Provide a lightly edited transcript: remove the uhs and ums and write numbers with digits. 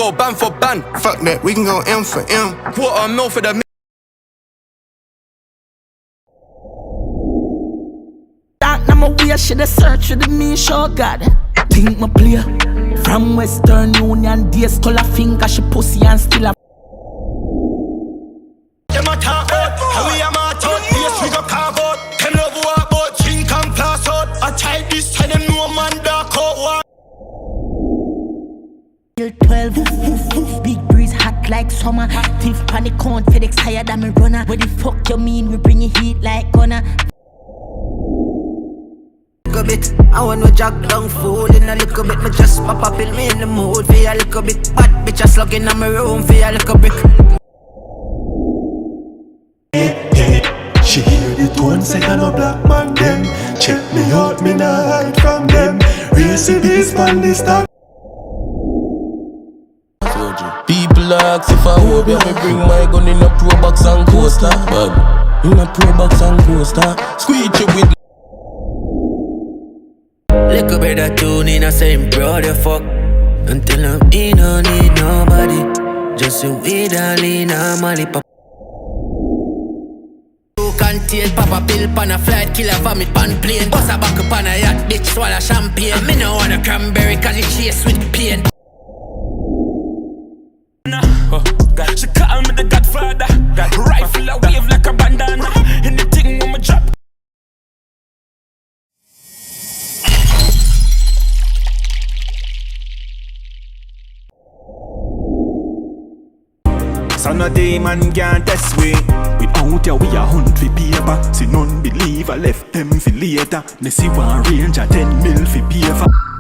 go ban for ban. Fuck that, we can go M for M. Quarter mil for the Now my way, should I search for the me show God. Think my player from Western Union, days color finger, she pussy and still a. Them a talk out, how we a march out. Yes, we go carve out. Them love walk out, drink and class out. I type this time, them no man dark out walk. 12, woof, woof, woof. Big breeze hot like summer. Active panic count, FedEx higher than me runner. What the fuck you mean, we bring it heat like gunner. A bit, I want no jog down fool in a little bit. Me just pop up in me in the mood for a little bit. Bad bitch a slug in my room for a little brick. She hear the tone, say I no black man them. Check me out, me nah hide from them. Race this man this time. People ask if I hope you me bring my gun in a pro box and coaster. But in a pro box and coaster, squeeze you with. Little bit of tune in a same brother fuck. Until I'm in, don't need nobody. Just you weed and lean and Malie pop. You can't tail pop a pill pan a flight, kill a vomit pan plane. Bust a back up on a yacht, bitch swallow champagne. Me no want a cranberry cause it chase with pain. She call me the GodFada. Rifle a wave like a bandana. In the thing when me drop. Son of demon can't test we. We out here, we a hunt for paper. See none believe I left them for later. They see one range a 10 mil for paper.